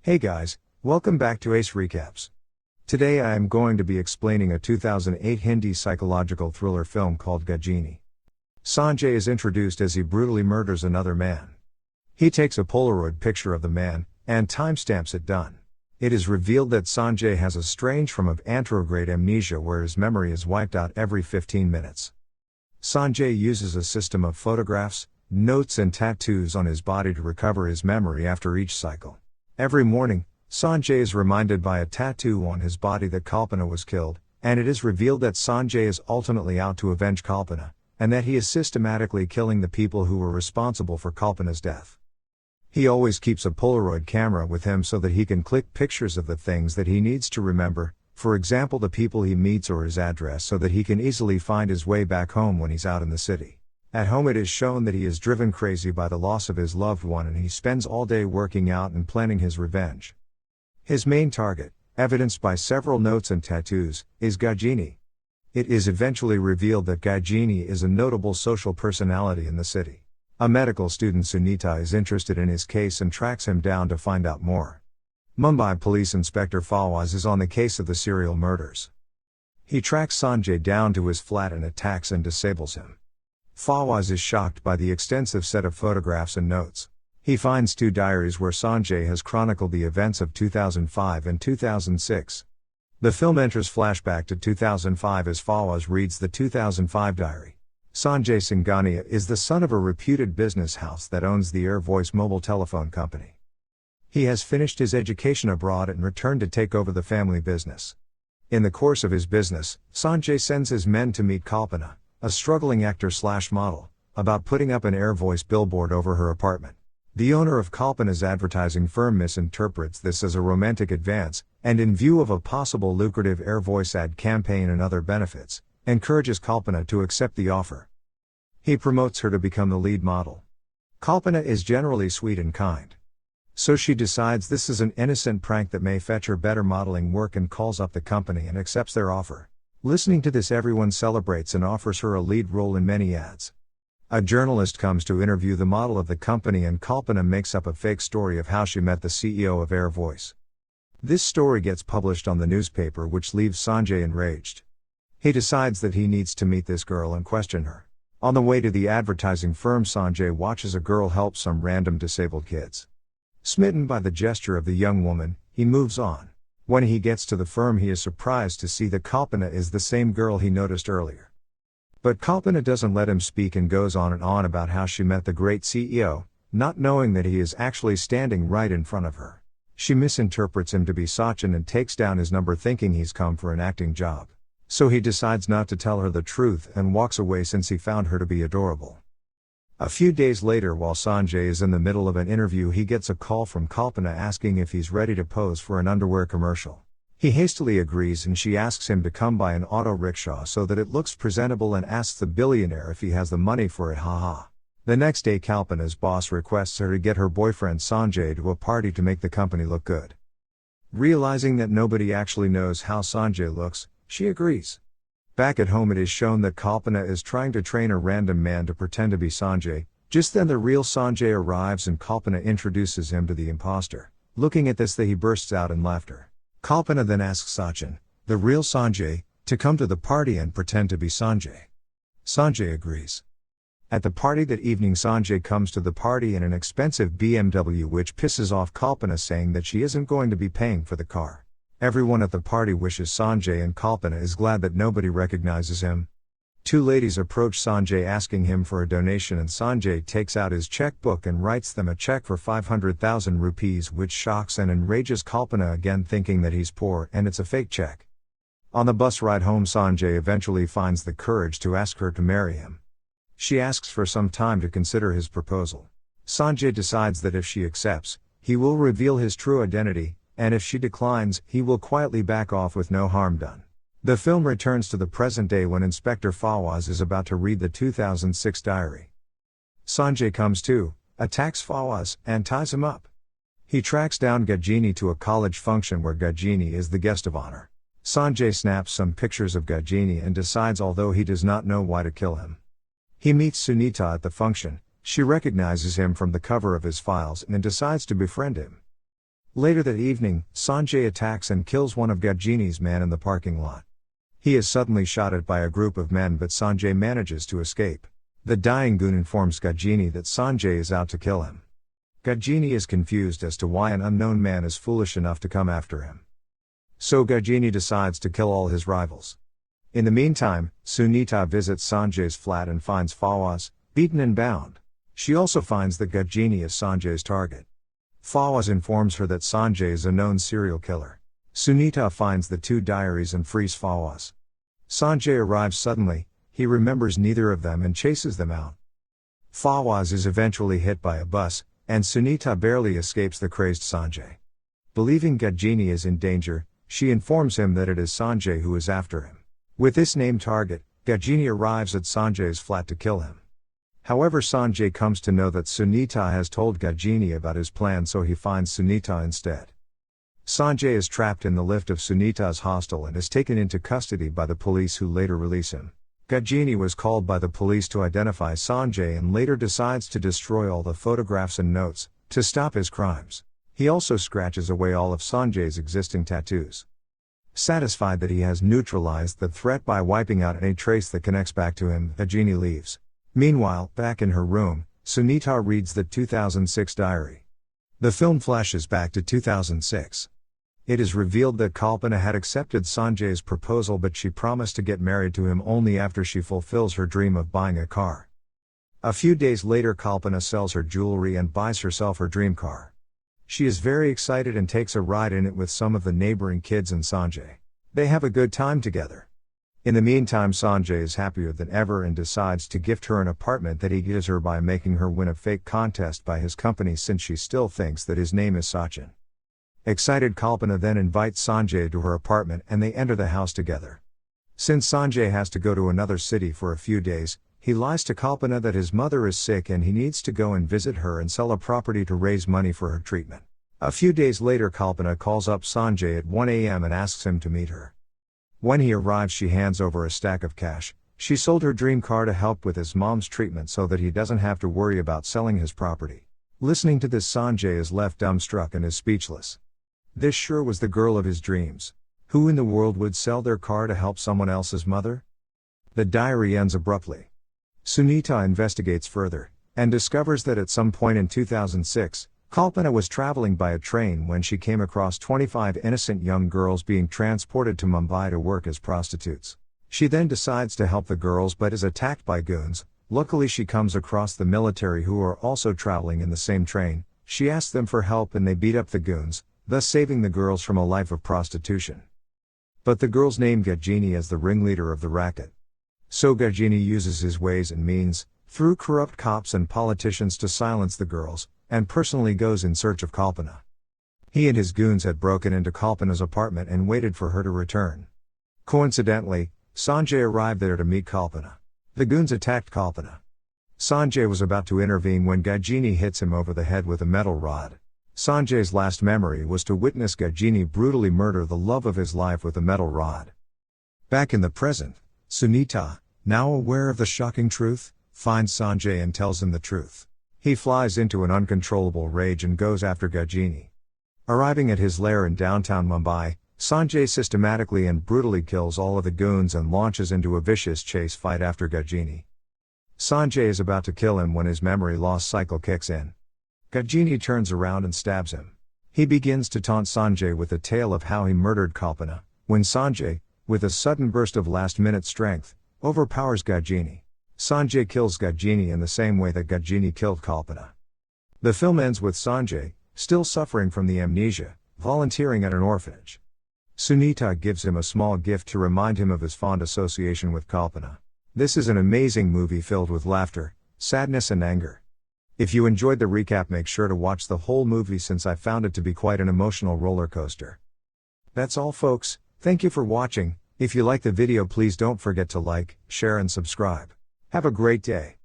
Hey guys, welcome back to Ace Recaps. Today I am going to be explaining a 2008 Hindi psychological thriller film called Ghajini. Sanjay is introduced as he brutally murders another man. He takes a Polaroid picture of the man, and timestamps it done. It is revealed that Sanjay has a strange form of anterograde amnesia where his memory is wiped out every 15 minutes. Sanjay uses a system of photographs, notes and tattoos on his body to recover his memory after each cycle. Every morning, Sanjay is reminded by a tattoo on his body that Kalpana was killed, and it is revealed that Sanjay is ultimately out to avenge Kalpana, and that he is systematically killing the people who were responsible for Kalpana's death. He always keeps a Polaroid camera with him so that he can click pictures of the things that he needs to remember, for example the people he meets or his address, so that he can easily find his way back home when he's out in the city. At home it is shown that he is driven crazy by the loss of his loved one and he spends all day working out and planning his revenge. His main target, evidenced by several notes and tattoos, is Ghajini. It is eventually revealed that Ghajini is a notable social personality in the city. A medical student Sunita is interested in his case and tracks him down to find out more. Mumbai Police Inspector Fawaz is on the case of the serial murders. He tracks Sanjay down to his flat and attacks and disables him. Fawaz is shocked by the extensive set of photographs and notes. He finds two diaries where Sanjay has chronicled the events of 2005 and 2006. The film enters flashback to 2005 as Fawaz reads the 2005 diary. Sanjay Singhania is the son of a reputed business house that owns the Air Voice mobile telephone company. He has finished his education abroad and returned to take over the family business. In the course of his business, Sanjay sends his men to meet Kalpana, a struggling actor/model, about putting up an Air Voice billboard over her apartment. The owner of Kalpana's advertising firm misinterprets this as a romantic advance, and in view of a possible lucrative Air Voice ad campaign and other benefits, encourages Kalpana to accept the offer. He promotes her to become the lead model. Kalpana is generally sweet and kind. So she decides this is an innocent prank that may fetch her better modeling work and calls up the company and accepts their offer. Listening to this, everyone celebrates and offers her a lead role in many ads. A journalist comes to interview the model of the company and Kalpana makes up a fake story of how she met the CEO of Air Voice. This story gets published on the newspaper, which leaves Sanjay enraged. He decides that he needs to meet this girl and question her. On the way to the advertising firm, Sanjay watches a girl help some random disabled kids. Smitten by the gesture of the young woman, he moves on. When he gets to the firm, he is surprised to see that Kalpana is the same girl he noticed earlier. But Kalpana doesn't let him speak and goes on and on about how she met the great CEO, not knowing that he is actually standing right in front of her. She misinterprets him to be Sachin and takes down his number thinking he's come for an acting job. So he decides not to tell her the truth and walks away since he found her to be adorable. A few days later, while Sanjay is in the middle of an interview, he gets a call from Kalpana asking if he's ready to pose for an underwear commercial. He hastily agrees and she asks him to come by an auto rickshaw so that it looks presentable and asks the billionaire if he has the money for it, haha. The next day, Kalpana's boss requests her to get her boyfriend Sanjay to a party to make the company look good. Realizing that nobody actually knows how Sanjay looks, she agrees. Back at home, it is shown that Kalpana is trying to train a random man to pretend to be Sanjay. Just then the real Sanjay arrives and Kalpana introduces him to the imposter. Looking at this, he bursts out in laughter. Kalpana then asks Sachin, the real Sanjay, to come to the party and pretend to be Sanjay. Sanjay agrees. At the party that evening, Sanjay comes to the party in an expensive BMW, which pisses off Kalpana, saying that she isn't going to be paying for the car. Everyone at the party wishes Sanjay, and Kalpana is glad that nobody recognizes him. Two ladies approach Sanjay asking him for a donation, and Sanjay takes out his checkbook and writes them a check for 500,000 rupees, which shocks and enrages Kalpana again, thinking that he's poor and it's a fake check. On the bus ride home, Sanjay eventually finds the courage to ask her to marry him. She asks for some time to consider his proposal. Sanjay decides that if she accepts, he will reveal his true identity, and if she declines, he will quietly back off with no harm done. The film returns to the present day when Inspector Fawaz is about to read the 2006 diary. Sanjay comes too, attacks Fawaz, and ties him up. He tracks down Ghajini to a college function where Ghajini is the guest of honor. Sanjay snaps some pictures of Ghajini and decides, although he does not know why, to kill him. He meets Sunita at the function. She recognizes him from the cover of his files and decides to befriend him. Later that evening, Sanjay attacks and kills one of Ghajini's men in the parking lot. He is suddenly shot at by a group of men, but Sanjay manages to escape. The dying goon informs Ghajini that Sanjay is out to kill him. Ghajini is confused as to why an unknown man is foolish enough to come after him. So Ghajini decides to kill all his rivals. In the meantime, Sunita visits Sanjay's flat and finds Fawaz, beaten and bound. She also finds that Ghajini is Sanjay's target. Fawaz informs her that Sanjay is a known serial killer. Sunita finds the two diaries and frees Fawaz. Sanjay arrives suddenly, he remembers neither of them and chases them out. Fawaz is eventually hit by a bus, and Sunita barely escapes the crazed Sanjay. Believing Ghajini is in danger, she informs him that it is Sanjay who is after him. With this named target, Ghajini arrives at Sanjay's flat to kill him. However, Sanjay comes to know that Sunita has told Ghajini about his plan, so he finds Sunita instead. Sanjay is trapped in the lift of Sunita's hostel and is taken into custody by the police, who later release him. Ghajini was called by the police to identify Sanjay and later decides to destroy all the photographs and notes, to stop his crimes. He also scratches away all of Sanjay's existing tattoos. Satisfied that he has neutralized the threat by wiping out any trace that connects back to him, Ghajini leaves. Meanwhile, back in her room, Sunita reads the 2006 diary. The film flashes back to 2006. It is revealed that Kalpana had accepted Sanjay's proposal, but she promised to get married to him only after she fulfills her dream of buying a car. A few days later, Kalpana sells her jewelry and buys herself her dream car. She is very excited and takes a ride in it with some of the neighboring kids and Sanjay. They have a good time together. In the meantime, Sanjay is happier than ever and decides to gift her an apartment that he gives her by making her win a fake contest by his company, since she still thinks that his name is Sachin. Excited, Kalpana then invites Sanjay to her apartment and they enter the house together. Since Sanjay has to go to another city for a few days, he lies to Kalpana that his mother is sick and he needs to go and visit her and sell a property to raise money for her treatment. A few days later, Kalpana calls up Sanjay at 1 a.m. and asks him to meet her. When he arrives, she hands over a stack of cash. She sold her dream car to help with his mom's treatment so that he doesn't have to worry about selling his property. Listening to this, Sanjay is left dumbstruck and is speechless. This sure was the girl of his dreams. Who in the world would sell their car to help someone else's mother? The diary ends abruptly. Sunita investigates further, and discovers that at some point in 2006, Kalpana was traveling by a train when she came across 25 innocent young girls being transported to Mumbai to work as prostitutes. She then decides to help the girls but is attacked by goons. Luckily, she comes across the military, who are also traveling in the same train. She asks them for help and they beat up the goons, thus saving the girls from a life of prostitution. But the girls name Ghajini as the ringleader of the racket. So Ghajini uses his ways and means, through corrupt cops and politicians, to silence the girls, and personally goes in search of Kalpana. He and his goons had broken into Kalpana's apartment and waited for her to return. Coincidentally, Sanjay arrived there to meet Kalpana. The goons attacked Kalpana. Sanjay was about to intervene when Ghajini hits him over the head with a metal rod. Sanjay's last memory was to witness Ghajini brutally murder the love of his life with a metal rod. Back in the present, Sunita, now aware of the shocking truth, finds Sanjay and tells him the truth. He flies into an uncontrollable rage and goes after Ghajini. Arriving at his lair in downtown Mumbai, Sanjay systematically and brutally kills all of the goons and launches into a vicious chase fight after Ghajini. Sanjay is about to kill him when his memory loss cycle kicks in. Ghajini turns around and stabs him. He begins to taunt Sanjay with the tale of how he murdered Kalpana, when Sanjay, with a sudden burst of last-minute strength, overpowers Ghajini. Sanjay kills Ghajini in the same way that Ghajini killed Kalpana. The film ends with Sanjay, still suffering from the amnesia, volunteering at an orphanage. Sunita gives him a small gift to remind him of his fond association with Kalpana. This is an amazing movie filled with laughter, sadness and anger. If you enjoyed the recap, make sure to watch the whole movie, since I found it to be quite an emotional roller coaster. That's all, folks. Thank you for watching. If you like the video, please don't forget to like, share and subscribe. Have a great day.